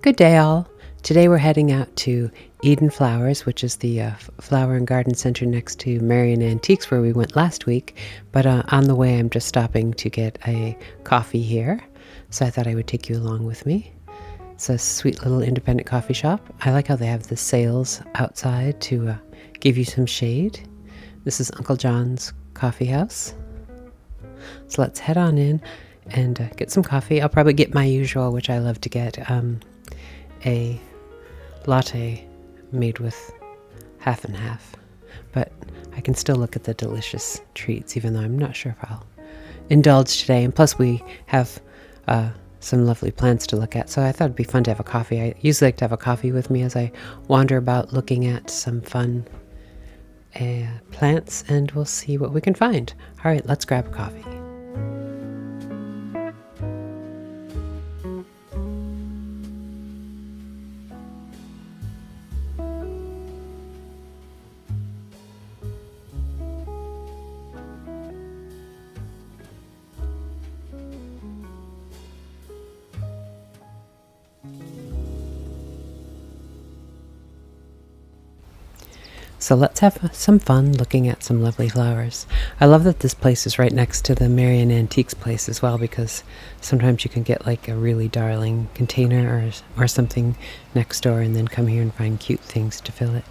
Good day, all. Today we're heading out to Eden Flowers, which is the flower and garden center next to Marion Antiques, where we went last week. But on the way, I'm just stopping to get a coffee here, so I thought I would take you along with me. It's a sweet little independent coffee shop. I like how they have the sails outside to give you some shade. This is Uncle John's Coffee House. So let's head on in and get some coffee. I'll probably get my usual, which I love to get, a latte made with half and half. But I can still look at the delicious treats, even though I'm not sure if I'll indulge today. And plus we have some lovely plants to look at, so I thought it'd be fun to have a coffee. I usually like to have a coffee with me as I wander about looking at some fun plants, and we'll see what we can find. All right, let's grab a coffee. So let's have some fun looking at some lovely flowers. I love that this place is right next to the Marion Antiques place as well, because sometimes you can get like a really darling container or something next door and then come here and find cute things to fill it.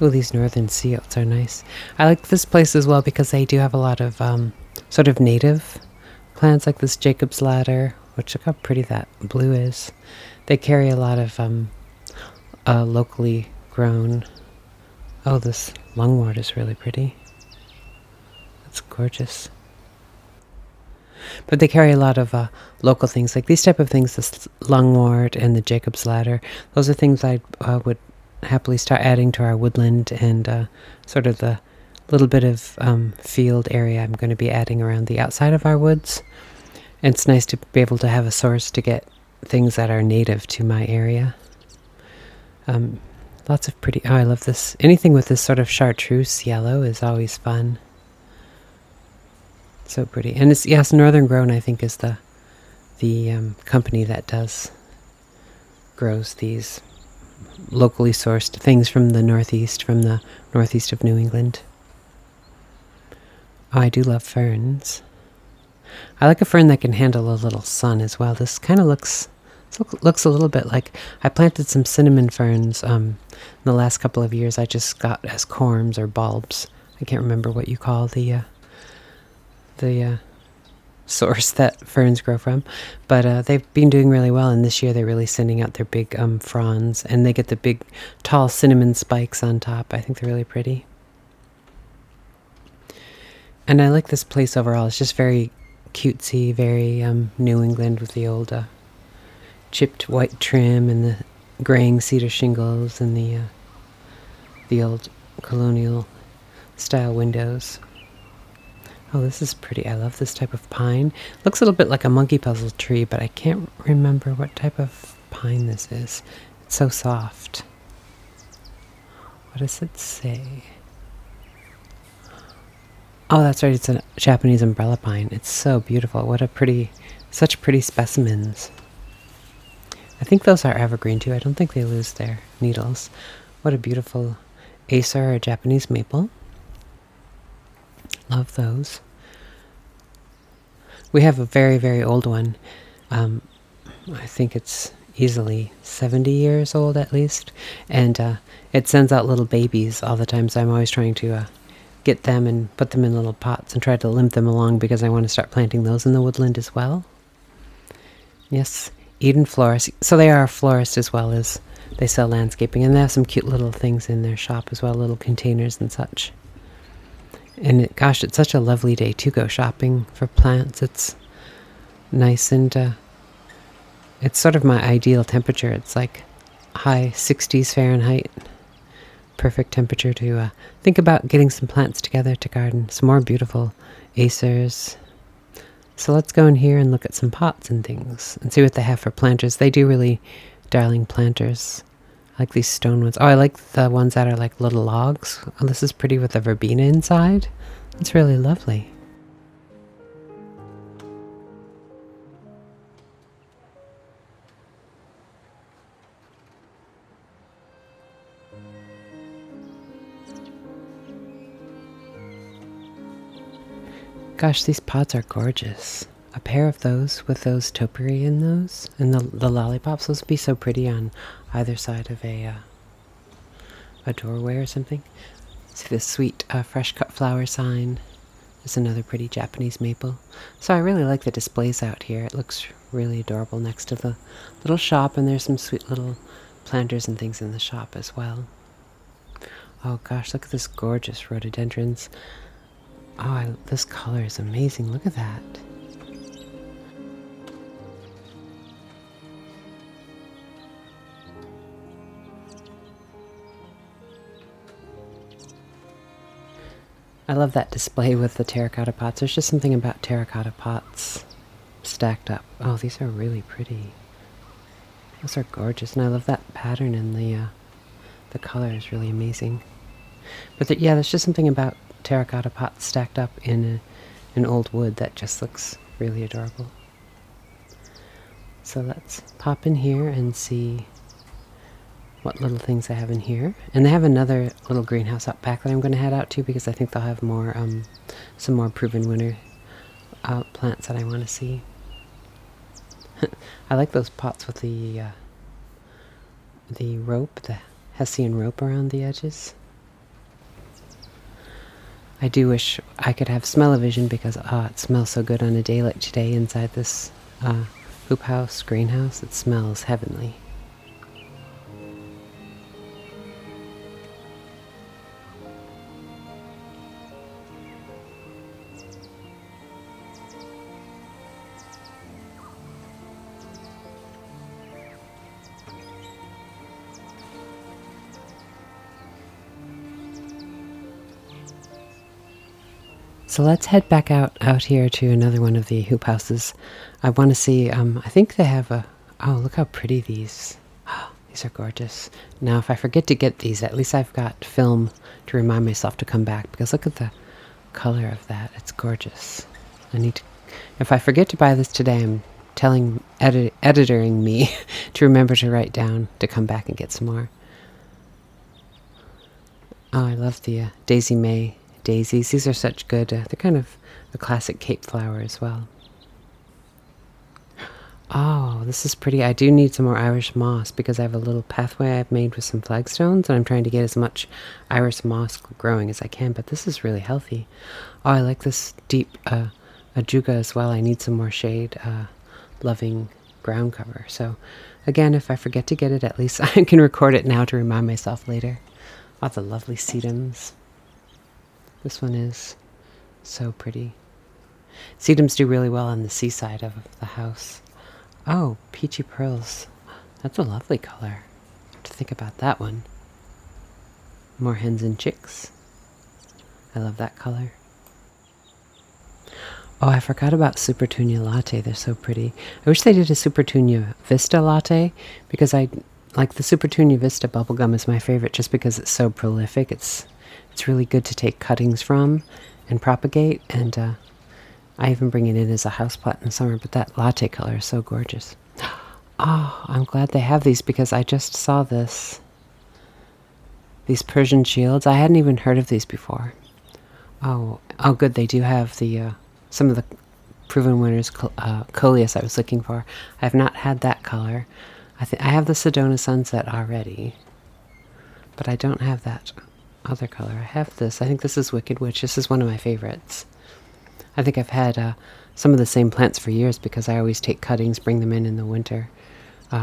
Oh, these northern sea oats are nice. I like this place as well because they do have a lot of sort of native plants, like this Jacob's ladder, which look how pretty that blue is. They carry a lot of locally grown. Oh, this lungwort is really pretty. That's gorgeous. But they carry a lot of local things, like these type of things, this lungwort and the Jacob's ladder. Those are things I would happily start adding to our woodland and sort of the little bit of field area I'm going to be adding around the outside of our woods. And it's nice to be able to have a source to get things that are native to my area. Lots of pretty, oh, I love this. Anything with this sort of chartreuse yellow is always fun. So pretty. And it's, yes, Northern Grown, I think, is the company that grows these locally sourced things from the northeast of New England. Oh, I do love ferns. I like a fern that can handle a little sun as well. This kind of looks a little bit like, I planted some cinnamon ferns in the last couple of years. I just got as corms or bulbs. I can't remember what you call the source that ferns grow from, but they've been doing really well, and this year they're really sending out their big fronds, and they get the big tall cinnamon spikes on top. I think they're really pretty. And I like this place overall. It's just very cutesy, very New England, with the old chipped white trim and the graying cedar shingles and the old colonial style windows. Oh, this is pretty. I love this type of pine. Looks a little bit like a monkey puzzle tree, but I can't remember what type of pine this is. It's so soft. What does it say? Oh, that's right. It's a Japanese umbrella pine. It's so beautiful. Such pretty specimens. I think those are evergreen too. I don't think they lose their needles. What a beautiful Acer or Japanese maple. Love those. We have a very, very old one. I think it's easily 70 years old at least. And it sends out little babies all the time. So I'm always trying to get them and put them in little pots and try to limp them along, because I want to start planting those in the woodland as well. Yes. Eden Florist. So they are a florist as well as they sell landscaping, and they have some cute little things in their shop as well, little containers and such. And gosh, it's such a lovely day to go shopping for plants. It's nice, and it's sort of my ideal temperature. It's like high 60s Fahrenheit. Perfect temperature to think about getting some plants together to garden. Some more beautiful acers. So let's go in here and look at some pots and things and see what they have for planters. They do really darling planters. I like these stone ones. Oh, I like the ones that are like little logs. Oh, this is pretty with a verbena inside. It's really lovely. Gosh, these pots are gorgeous. A pair of those with those topiary in those, and the lollipops, those would be so pretty on either side of a doorway or something. See this sweet fresh cut flower sign. There's another pretty Japanese maple. So I really like the displays out here. It looks really adorable next to the little shop, and there's some sweet little planters and things in the shop as well. Oh gosh, look at this gorgeous rhododendrons. Oh, this color is amazing. Look at that. I love that display with the terracotta pots. There's just something about terracotta pots stacked up. Oh, these are really pretty. Those are gorgeous, and I love that pattern, and the color is really amazing. But yeah, there's just something about terracotta pots stacked up in an old wood that just looks really adorable. So let's pop in here and see what little things I have in here. And they have another little greenhouse out back that I'm going to head out to because I think they'll have more, some more proven winter plants that I want to see. I like those pots with the rope, the Hessian rope around the edges. I do wish I could have smell-o-vision because it smells so good on a day like today inside this hoop house, greenhouse. It smells heavenly. So let's head back out here to another one of the hoop houses. I want to see, I think they have oh, look how pretty these, oh, these are gorgeous. Now, if I forget to get these, at least I've got film to remind myself to come back, because look at the color of that. It's gorgeous. I need to, if I forget to buy this today, I'm telling, editoring me to remember to write down to come back and get some more. Oh, I love the Daisy May daisies. These are such good, they're kind of the classic Cape flower as well. Oh, this is pretty. I do need some more Irish moss because I have a little pathway I've made with some flagstones, and I'm trying to get as much Irish moss growing as I can, but this is really healthy. Oh, I like this deep ajuga as well. I need some more shade loving ground cover. So again, if I forget to get it, at least I can record it now to remind myself later. Oh, the lovely sedums. This one is so pretty. Sedums do really well on the seaside of the house. Oh, peachy pearls. That's a lovely color. I have to think about that one. More hens and chicks. I love that color. Oh, I forgot about Supertunia latte. They're so pretty. I wish they did a Supertunia Vista latte because I like the Supertunia Vista bubblegum is my favorite just because it's so prolific. It's really good to take cuttings from and propagate, and I even bring it in as a houseplant in the summer, but that latte color is so gorgeous. Oh, I'm glad they have these because I just saw this. These Persian shields. I hadn't even heard of these before. Oh, good. They do have the some of the proven winners coleus I was looking for. I have not had that color. I have the Sedona Sunset already, but I don't have that other color. I have this. I think this is Wicked Witch. This is one of my favorites. I think I've had some of the same plants for years because I always take cuttings, bring them in the winter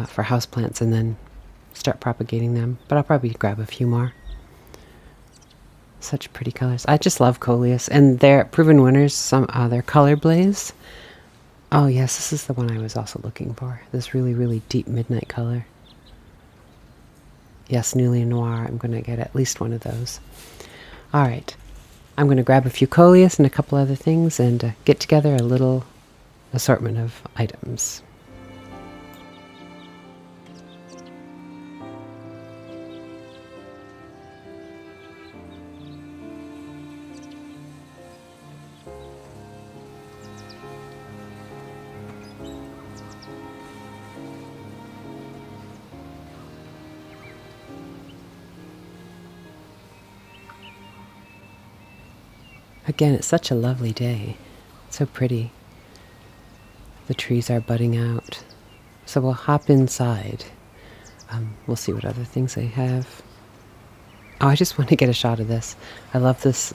for house plants, and then start propagating them. But I'll probably grab a few more. Such pretty colors. I just love coleus, and they're proven winners. Some they're color blaze. Oh yes, this is the one I was also looking for. This really, really deep midnight color. Yes, Nulia Noir. I'm going to get at least one of those. All right. I'm going to grab a few coleus and a couple other things and get together a little assortment of items. Again, it's such a lovely day. So pretty. The trees are budding out. So we'll hop inside. We'll see what other things they have. Oh, I just want to get a shot of this. I love this,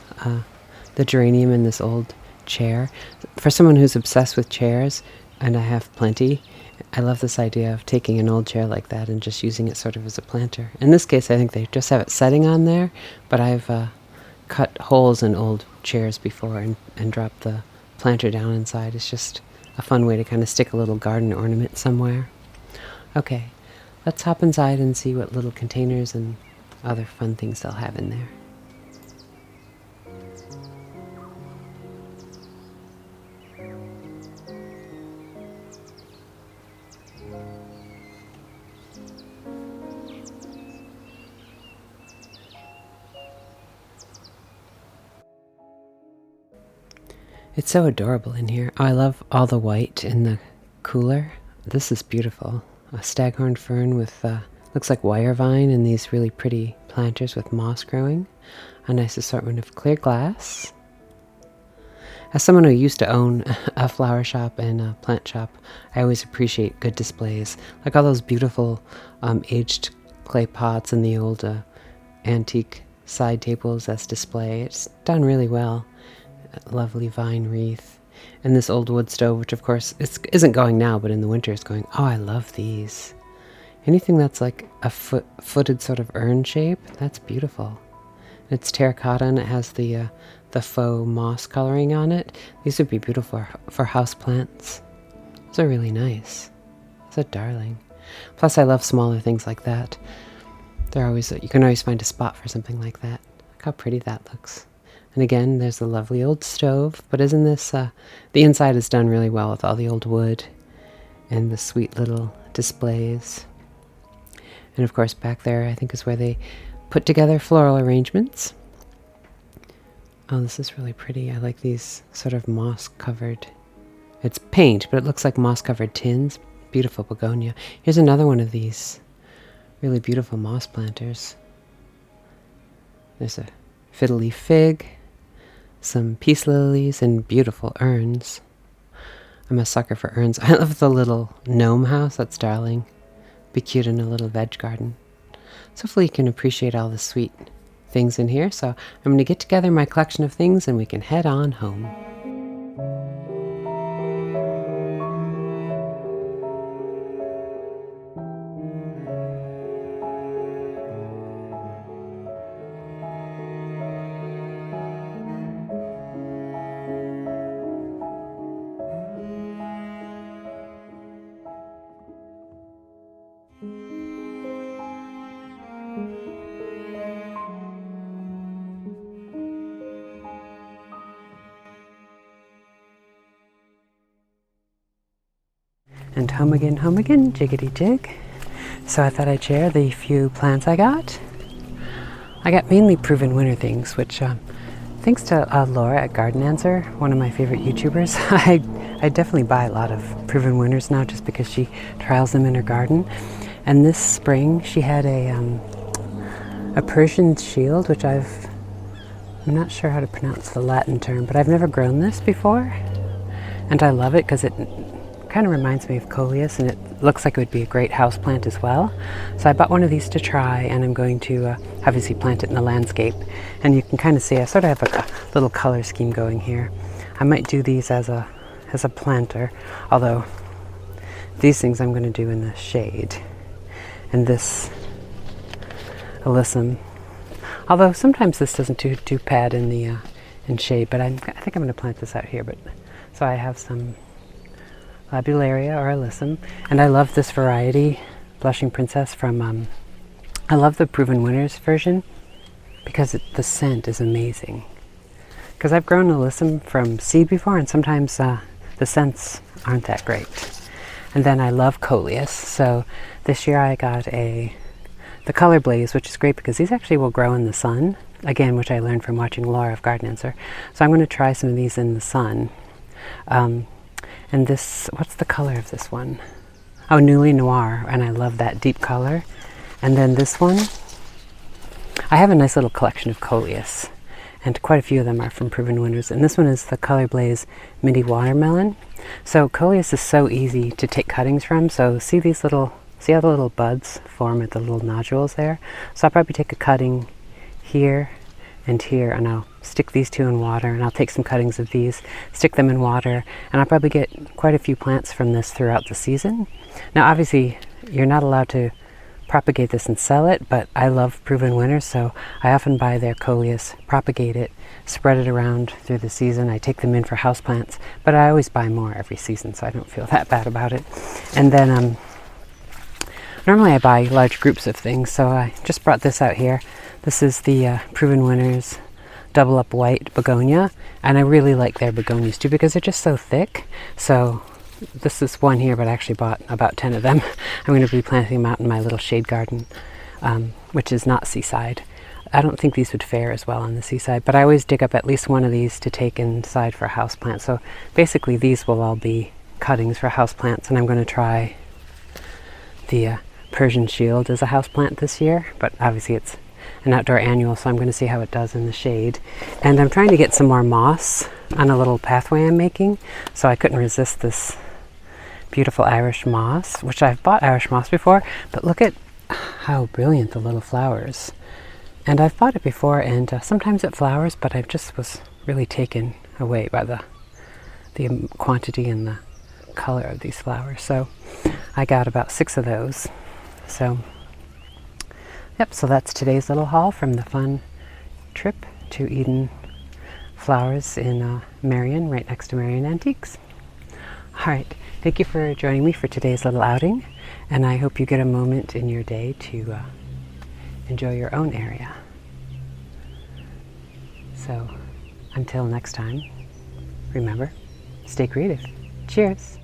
the geranium in this old chair. For someone who's obsessed with chairs, and I have plenty, I love this idea of taking an old chair like that and just using it sort of as a planter. In this case, I think they just have it setting on there, but I've cut holes in old chairs before and dropped the planter down inside. It's just a fun way to kind of stick a little garden ornament somewhere. Okay, let's hop inside and see what little containers and other fun things they'll have in there. It's so adorable in here. Oh, I love all the white in the cooler. This is beautiful. A staghorn fern with, looks like wire vine, and these really pretty planters with moss growing. A nice assortment of clear glass. As someone who used to own a flower shop and a plant shop, I always appreciate good displays. Like all those beautiful aged clay pots and the old antique side tables as display. It's done really well. Lovely vine wreath, and this old wood stove, which of course isn't going now, but in the winter is going. Oh, I love these. Anything that's like a footed sort of urn shape, that's beautiful. It's terracotta and it has the faux moss coloring on it. These would be beautiful for house plants. Those are really nice. It's a darling. Plus, I love smaller things like that. They're always, you can always find a spot for something like that. Look how pretty that looks. And again, there's the lovely old stove, but isn't this, the inside is done really well with all the old wood and the sweet little displays. And of course, back there, I think is where they put together floral arrangements. Oh, this is really pretty. I like these sort of moss-covered, it's paint, but it looks like moss-covered tins. Beautiful begonia. Here's another one of these really beautiful moss planters. There's a fiddle leaf fig, some peace lilies, and beautiful urns. I'm a sucker for urns. I love the little gnome house. That's darling. Be cute in a little veg garden. So hopefully you can appreciate all the sweet things in here. So I'm going to get together my collection of things and we can head on home. And home again, jiggity jig. So I thought I'd share the few plants I got. I got mainly proven winner things, which thanks to Laura at Garden Answer, one of my favorite YouTubers, I definitely buy a lot of proven winners now just because she trials them in her garden. And this spring she had a Persian shield, which I'm not sure how to pronounce the Latin term, but I've never grown this before. And I love it because it kind of reminds me of coleus, and it looks like it would be a great house plant as well. So I bought one of these to try, and I'm going to obviously plant it in the landscape. And you can kind of see I sort of have a little color scheme going here. I might do these as a planter, although these things I'm going to do in the shade. And this alyssum, although sometimes this doesn't do bad in the in shade, but I think I'm going to plant this out here. But so I have some Labularia or alyssum, and I love this variety, Blushing Princess from, I love the Proven Winners version because the scent is amazing. Because I've grown alyssum from seed before, and sometimes the scents aren't that great. And then I love coleus, so this year I got the Color Blaze, which is great because these actually will grow in the sun, again, which I learned from watching Laura of Garden Answer. So I'm going to try some of these in the sun. And this, what's the color of this one? Oh, Newly Noir, and I love that deep color. And then this one, I have a nice little collection of coleus. and quite a few of them are from proven winners. And this one is the Color Blaze Mini Watermelon. So coleus is so easy to take cuttings from. So see how the little buds form at the little nodules there? So I'll probably take a cutting here and here, and I'll stick these two in water, and I'll take some cuttings of these, stick them in water, and I'll probably get quite a few plants from this throughout the season. Now obviously you're not allowed to propagate this and sell it, but I love proven winners, so I often buy their coleus, propagate it, spread it around through the season. I take them in for houseplants, but I always buy more every season, so I don't feel that bad about it. And then normally I buy large groups of things, so I just brought this out here. This is the Proven Winners Double Up White Begonia, and I really like their begonias too because they're just so thick. So this is one here, but I actually bought about 10 of them. I'm going to be planting them out in my little shade garden, which is not seaside. I don't think these would fare as well on the seaside, but I always dig up at least one of these to take inside for a houseplant. So basically these will all be cuttings for houseplants, and I'm going to try the Persian Shield as a houseplant this year, but obviously it's an outdoor annual, so I'm going to see how it does in the shade. And I'm trying to get some more moss on a little pathway I'm making, so I couldn't resist this beautiful Irish moss, which I've bought Irish moss before, but look at how brilliant the little flowers. And I've bought it before, and sometimes it flowers, but I just was really taken away by the quantity and the color of these flowers. So I got about 6 of those. So yep, so that's today's little haul from the fun trip to Eden Flowers in Marion, right next to Marion Antiques. All right, thank you for joining me for today's little outing, and I hope you get a moment in your day to enjoy your own area. So until next time, remember, stay creative. Cheers.